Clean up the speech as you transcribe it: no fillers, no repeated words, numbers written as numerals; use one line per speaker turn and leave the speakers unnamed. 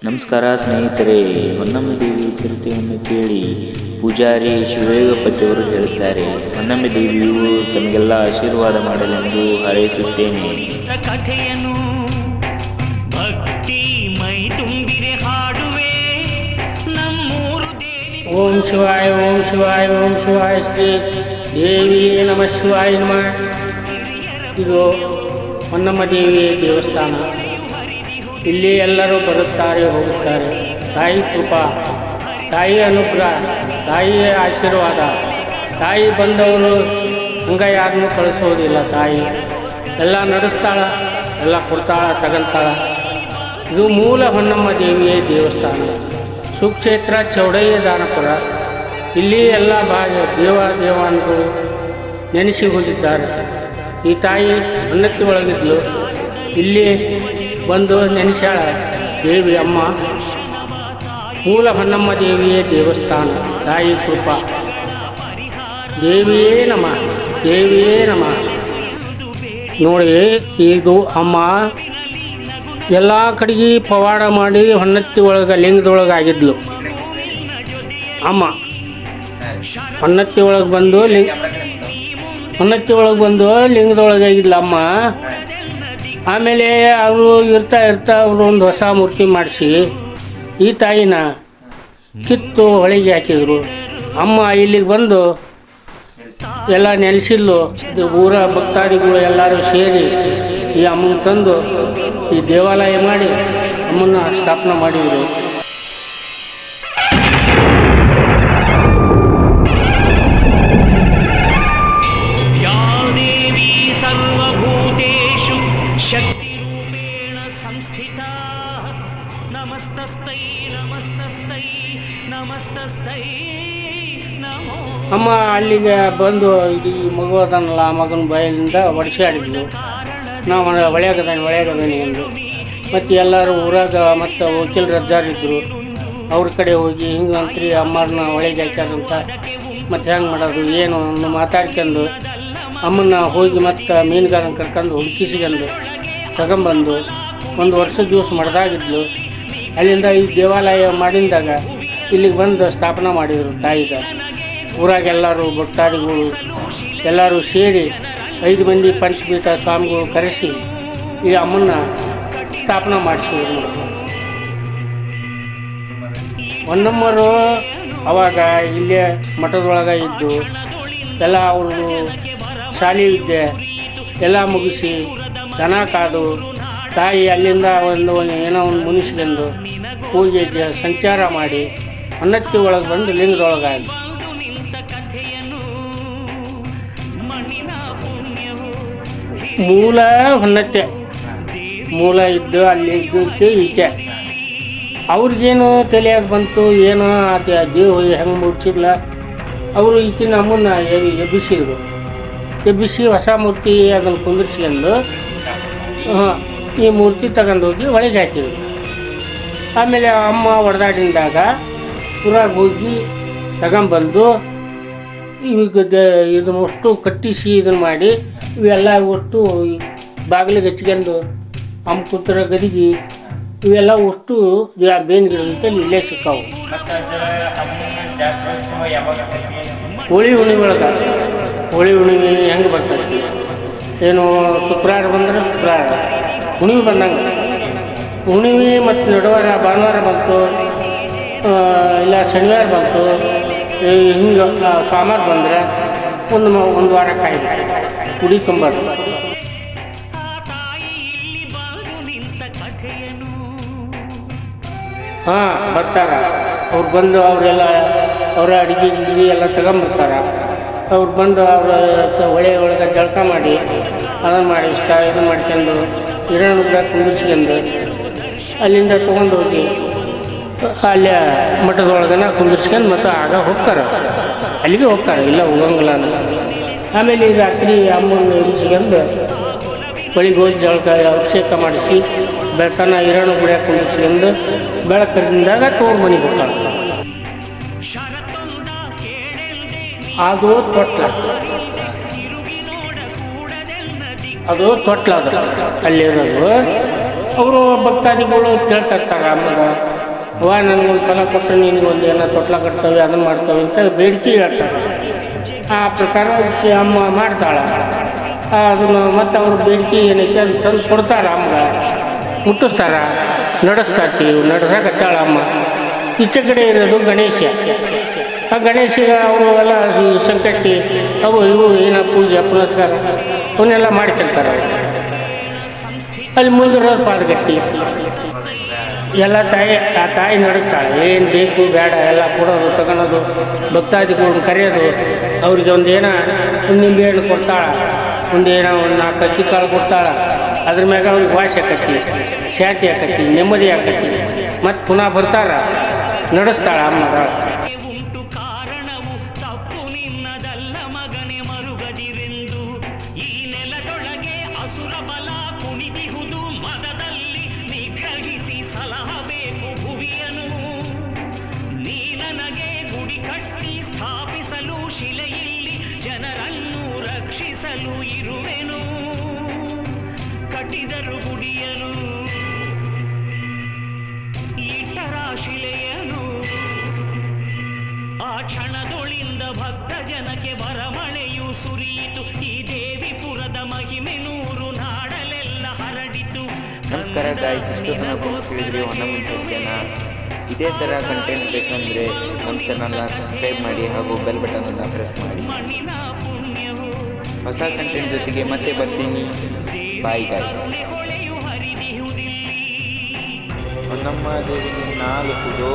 ನಮಸ್ಕಾರ ಸ್ನೇಹಿತರೆ, ಹೊನ್ನಮ್ಮ ದೇವಿ ಚರಿತ್ರೆಯನ್ನು ಕೇಳಿ. ಪೂಜಾರಿ ಶಿವಯೋಗಪತಿಯವರು ಹೇಳುತ್ತಾರೆ, ಹೊನ್ನಮ್ಮ ದೇವಿಯು ತಮಗೆಲ್ಲ ಆಶೀರ್ವಾದ ಮಾಡಲೆಂದು ಹಾರೈಸುತ್ತೇನೆ.
ಕಥೆಯನ್ನು ಭಕ್ತಿ ಮೈ ತುಂಬಿರೆ ಹಾಡುವೆ ನಮ್ಮೂರು ದೇವಿ.
ಓಂ ಶಿವಾಯ ಓಂ ಶಿವಾಯ ಓಂ ಶಿವಾಯ ಶ್ರೀ ದೇವಿ ನಮ ಶಿವಾಯ ನಮಃ. ಇದು ಹೊನ್ನಮ್ಮ ದೇವಿಯ ದೇವಸ್ಥಾನ. ಇಲ್ಲಿ ಎಲ್ಲರೂ ಬರುತ್ತಾರೆ ಹೋಗುತ್ತಾರೆ. ತಾಯಿ ಕೃಪಾ, ತಾಯಿ ಅನುಗ್ರಹ, ತಾಯಿಯ ಆಶೀರ್ವಾದ. ತಾಯಿ ಬಂದವರು ಹಂಗ ಯಾರನ್ನೂ ಕಳಿಸೋದಿಲ್ಲ. ತಾಯಿ ಎಲ್ಲ ನಡೆಸ್ತಾಳ, ಎಲ್ಲ ಕೊಡ್ತಾಳ, ತಗೊಂತಾಳ. ಇದು ಮೂಲ ಹೊನ್ನಮ್ಮ ದೇವಿಯ ದೇವಸ್ಥಾನ. ಸುಕ್ಷೇತ್ರ ಚೌಡಯ್ಯ ದಾನಪುರ. ಇಲ್ಲಿ ಎಲ್ಲ ದೇವಾಂಗರು ನೆನೆಸಿ ಹೊಂದಿದ್ದಾರೆ. ಈ ತಾಯಿ ಉನ್ನತಿ ಒಳಗಿದ್ಲು. ಇಲ್ಲಿ ಬಂದು ನೆನೆಸ್ಯಾಳ ದೇವಿ ಅಮ್ಮ. ಮೂಲ ಹೊನ್ನಮ್ಮ ದೇವಿಯ ದೇವಸ್ಥಾನ. ತಾಯಿ ಕೃಪಾ. ದೇವಿಯೇ ನಮಃ, ದೇವಿಯೇ ನಮಃ. ನೋಡಿ, ಇದು ಅಮ್ಮ ಎಲ್ಲ ಕಡೆಗೆ ಪವಾಡ ಮಾಡಿ ಹೊನ್ನತ್ತಿ ಒಳಗೆ ಲಿಂಗದೊಳಗಾಗಿದ್ಲು ಅಮ್ಮ. ಹೊನ್ನತ್ತಿ ಒಳಗೆ ಬಂದು ಲಿಂಗದೊಳಗಾಗಿದ್ಲು ಅಮ್ಮ. ಆಮೇಲೆ ಅವರು ಇರ್ತಾ ಅವರು ಒಂದು ಹೊಸ ಮೂರ್ತಿ ಮಾಡಿಸಿ ಈ ತಾಯಿನ ಕಿತ್ತು ಹೊಳಿಗೆ ಹಾಕಿದರು. ಅಮ್ಮ ಇಲ್ಲಿಗೆ ಬಂದು ಎಲ್ಲ ನೆಲೆಸಿದ್ಲು. ಇದು ಊರ ಭಕ್ತಾದಿಗಳು ಎಲ್ಲರೂ ಸೇರಿ ಈ ಅಮ್ಮನ ತಂದು ಈ ದೇವಾಲಯ ಮಾಡಿ ಅಮ್ಮನ ಸ್ಥಾಪನೆ ಮಾಡಿದರು.
ಶಕ್ತಿರೂಪೇಣ ಸಂಸ್ಥಿತ. ನಮಸ್ತಸ್ತೈ ನಮಸ್ತಸ್ತೈ ನಮಸ್ತಸ್ತೈ ನಮೋ.
ಅಮ್ಮ ಅಲ್ಲಿಗೆ ಬಂದು ಇದು ಮಗು ಅದನ್ನಲ್ಲ, ಮಗನ ಬಾಯಿಲಿಂದ ಒಡಿಸಾಡಿದ್ಲು. ನಾವು ಒಳ್ಳೆಗದಾನೆ ಎಂದು. ಮತ್ತು ಎಲ್ಲರೂ ಊರಾಗ ಮತ್ತು ವಕೀಲರು ಅಜ್ಜಾರಿದ್ದರು. ಅವ್ರ ಕಡೆ ಹೋಗಿ ಹಿಂಗೆ ಅಂತ್ರಿ ಅಮ್ಮರನ್ನ ಒಳಗೆ ಹಾಕ್ಯಾರಂತ, ಮತ್ತು ಹೆಂಗೆ ಮಾಡೋದು ಏನು ಮಾತಾಡ್ಕೊಂಡು ಅಮ್ಮನ್ನ ಹೋಗಿ ಮತ್ತು ಮೀನುಗಾರನ ಕರ್ಕೊಂಡು ಹುಡುಕಿಸ್ಕೊಂಡು ತಗೊಂಬಂದು ಒಂದು ವರ್ಷ ದಿವಸ ಮಡ್ದಾಗಿದ್ಲು. ಅಲ್ಲಿಂದ ಈ ದೇವಾಲಯ ಮಾಡಿದಾಗ ಇಲ್ಲಿಗೆ ಬಂದು ಸ್ಥಾಪನೆ ಮಾಡಿದರು ತಾಯಿಗೆ. ಊರಾಗೆಲ್ಲರೂ ಭಕ್ತಾದಿಗಳು ಎಲ್ಲರೂ ಸೇರಿ 5 ಮಂದಿ ಪಂಚಪೀಠ ಸ್ವಾಮಿಗಳು ಕರೆಸಿ ಈ ಅಮ್ಮನ್ನ ಸ್ಥಾಪನೆ ಮಾಡಿಸಿದ್ರು. ಹೊನ್ನಮ್ಮರು ಅವಾಗ ಇಲ್ಲೇ ಮಠದೊಳಗೆ ಇದ್ದು ಎಲ್ಲ ಅವ್ರದ್ದು ಶಾಲೆ ವಿದ್ಯೆ ಎಲ್ಲ ಮುಗಿಸಿ ದನ ಕಾದು ತಾಯಿ ಅಲ್ಲಿಂದ ಏನೋ ಒಂದು ಮುನಿಸ್ಕೊಂಡು ಪೂಜೆ ಸಂಚಾರ ಮಾಡಿ ಹೊನ್ನತ್ತಿ ಒಳಗೆ ಬಂದು ಲಿಂಗದೊಳಗಾಗಿ ಮೂಲ ಹೊನ್ನತ್ತೆ ಮೂಲ ಇದ್ದು ಅಲ್ಲಿ ಇದ್ದಕ್ಕೆ ಈಕೆ ಅವ್ರಿಗೇನು ತಲೆಯಾಗಿ ಬಂತು ಏನೋ ಅದು ದೇವ ಹೆಂಗೆ ಮುಚ್ಚಿಲ್ಲ. ಅವರು ಈಕಿನ ಅಮ್ಮನ್ನ ಎಬ್ಬಿಸಿ ಹೊಸ ಮೂರ್ತಿ ಅದನ್ನು ಕುಂದಿರ್ಸ್ಕೊಂಡು ಈ ಮೂರ್ತಿ ತಗೊಂಡೋಗಿ ಒಳಗೆ ಹಾಕಿದ್ರು. ಆಮೇಲೆ ಅಮ್ಮ ಹೊಡೆದಾಡಿದಾಗ ಊರಾಗ ಹೋಗಿ ತಗೊಂಬಂದು ಈಗ ಇದನ್ನು ಅಷ್ಟು ಕಟ್ಟಿಸಿ ಇದನ್ನು ಮಾಡಿ ಇವೆಲ್ಲ ಒಟ್ಟು ಬಾಗಿಲಿಗೆ ಹಚ್ಕೊಂಡು ಅಮ್ಮ ಕೂತರ ಗದಿಗೆ ಇವೆಲ್ಲ ಅಷ್ಟು ಬೇನ್ ಗಿಡದಂತೆ ಇಲ್ಲೇ ಸಿಕ್ಕಾವು. ಹೋಳಿ ಹುಣ್ಣಿಮೆ ಹೆಂಗೆ ಬರ್ತೈತಿ ಏನು, ಶುಕ್ರವಾರ ಬಂದರೆ ಶುಕ್ರವಾರ ಹುಣ್ಣಿಮೆ ಬಂದಂಗೆ. ಹುಣ್ಣಿಮೆ ಮತ್ತು ನಡುವಾರ ಭಾನುವಾರ ಬಂತು, ಇಲ್ಲ ಶನಿವಾರ ಬಂತು, ಹಿಂಗೆ ಸೋಮವಾರ ಬಂದರೆ ಒಂದು ವಾರ ಕಾಯ್ದು ಕುಡಿ ತುಂಬೋದು. ಬರ್ತಾರೆ ಅವ್ರು ಬಂದು ಅವರೆಲ್ಲ ಅವರ ಅಡುಗೆ ಎಲ್ಲ ತಗೊಂಬರ್ತಾರೆ. ಅವ್ರು ಬಂದು ಅವ್ರ ಹೊಳೆ ಒಳಗೆ ಜಳಕ ಮಾಡಿ ಅದನ್ನು ಮಾಡಿ ಇದನ್ನು ಮಾಡ್ಕೊಂಡು ಹಿರಣ್ಣ ಕೂಡ ಕುಂದಿರ್ಸ್ಕೊಂಡು ಅಲ್ಲಿಂದ ತೊಗೊಂಡೋಗಿ ಅಲ್ಲೇ ಮಠದೊಳಗನ ಕುಂದಿರ್ಸ್ಕೊಂಡು ಮತ್ತು ಆಗ ಹೋಗ್ತಾರೆ, ಅಲ್ಲಿಗೆ ಹೋಗ್ತಾರೆ, ಇಲ್ಲ ಹೋಗಂಗಿಲ್ಲ. ಆಮೇಲೆ ಈ ರಾತ್ರಿ ಅಮ್ಮನ ಇರಿಸ್ಕೊಂಡು ಬೆಳಿಗ್ಗೆ ಹೋಗಿ ಜಳಕ ಅಭಿಷೇಕ ಮಾಡಿಸಿ ಬೆಳತನ ಹಿರಣ್ಣ ಗುಡಿಯ ಕುಂದಿರ್ಸ್ಕೊಂಡು ಬೆಳಕರಿಂದಾಗ ತೋರ್ ಮನೆಗೆ ಹೋಗ್ತಾರೆ. ಅದು ತೊಟ್ಲ, ಅದು ಅಲ್ಲಿರೋದು. ಅವರು ಭಕ್ತಾದಿಗಳು ಕೇಳ್ತಾ ಇರ್ತಾರೆ ಅಮ್ಮಗ ನನಗೊಂದು ಫಲ ಕೊಟ್ಟರೆ ನಿನಗೊಂದು ಏನೋ ತೊಟ್ಲ ಕಟ್ತವೆ ಅದನ್ನು ಮಾಡ್ತವೆ ಅಂತ ಬೇಡಿಕೆ ಹೇಳ್ತಾರೆ. ಆ ಪ್ರಕಾರ ಅಮ್ಮ ಮಾಡ್ತಾಳೆ. ಅದನ್ನು ಮತ್ತು ಅವ್ರ ಬೇಡಿಕೆ ಏನೈತೆ ಅದು ತಂದು ಕೊಡ್ತಾರೆ. ಅಮ್ಮಗೆ ಮುಟ್ಟಿಸ್ತಾರ, ನಡೆಸ್ತಾರ್ತೀವಿ, ನಡೆಸಕತ್ತಾಳ ಅಮ್ಮ. ಈಚೆ ಕಡೆ ಇರೋದು ಗಣೇಶ. ಆ ಗಣೇಶಿಗೆ ಅವರು ಎಲ್ಲ ಸಂಕಟ್ಟಿ ಅವು ಇವು ಏನೋ ಪೂಜೆ ಪುನಸ್ಕಾರ ಅವನ್ನೆಲ್ಲ ಮಾಡ್ತಿರ್ತಾರೆ. ಅಲ್ಲಿ ಮುಂದಿರೋದು ಪಾದಗಟ್ಟಿ ಎಲ್ಲ ಆ ತಾಯಿ ನಡೆಸ್ತಾಳೆ. ಏನು ಬೇಕು ಬೇಡ ಎಲ್ಲ ಕೊಡೋದು ತಗೊಳೋದು, ಭಕ್ತಾದಿಗಳನ್ನ ಕರೆಯೋದು, ಅವ್ರಿಗೆ ಒಂದು ನಿಂಬೆಹಣ್ಣು ಕೊಡ್ತಾಳೆ, ಒಂದು 4 ಅಕ್ಕಿ ಕಾಳು ಕೊಡ್ತಾಳೆ. ಅದ್ರ ಮ್ಯಾಗ ಅವ್ರಿಗೆ ವಾಸಿ ಆಕತಿ, ಶಾಂತಿ ಆಕತಿ, ನೆಮ್ಮದಿ ಆಕತಿ. ಮತ್ತು ಪುನಃ ಬರ್ತಾರ, ನಡೆಸ್ತಾಳೆ ಅಮ್ಮಗ.
ಉಂಟು ಕಾರಣವು ತಪ್ಪು ನಿನ್ನದಲ್ಲ ಮಗನೆ ಮರುಗದಿರೆಂದು ಈ ನೆಲದೊಳಗೆ ಅಸುರ ಬಲ ಕುಣಿದಿಹುದು ಮದದಲ್ಲಿ ನಿಗ್ರಹಿಸಿ ಸಲಹಬೇಕು ಭುವಿಯನು. ನೀ ನನಗೆ ಗುಡಿ ಕಟ್ಟಿ ಸ್ಥಾಪಿಸಲು ಶಿಲೆಯಲ್ಲಿ ಜನರನ್ನು ರಕ್ಷಿಸಲು ಇರುವೆನು. ಕಟ್ಟಿದರು ಗುಡಿಯನು, ಇಟ್ಟರ ಶಿಲೆಯನು. ಆ ಕ್ಷಣದೊಳಿಂದ ಭಕ್ತ ಜನಕ್ಕೆ ಬರಮಳೆಯು ಸುರಿಯಿತು. ಈ ದೇವಿಪುರದ ಮಹಿಮೆ 100 ನಾಡಲೆಲ್ಲ ಹರಡಿತು.
ನಮಸ್ಕಾರ ಗಾಯ್ಸ್, ಇಷ್ಟು ತನಕ ಕೇಳಿದ್ರಿ ಹೊನ್ನಮಿ ಸತ್ಯನ. ಇದೇ ಥರ ಕಂಟೆಂಟ್ ಬೇಕಂದರೆ ನಮ್ಮ ಚಾನಲ್ನ ಸಬ್ಸ್ಕ್ರೈಬ್ ಮಾಡಿ ಹಾಗೂ ಬೆಲ್ ಬಟನನ್ನು ಪ್ರೆಸ್ ಮಾಡಿ.
ಮಣ್ಣಿನ ಪುಣ್ಯವು
ಹೊಸ ಕಂಟೆಂಟ್ ಜೊತೆಗೆ ಮತ್ತೆ ಬರ್ತೀನಿ. Bye guys.
ಹೊಳೆಯು ಹರಿದಿಹುದಿಲ್ಲಿ.
ಹೊನ್ನಮ್ಮ ದೇವಿಗೆ 4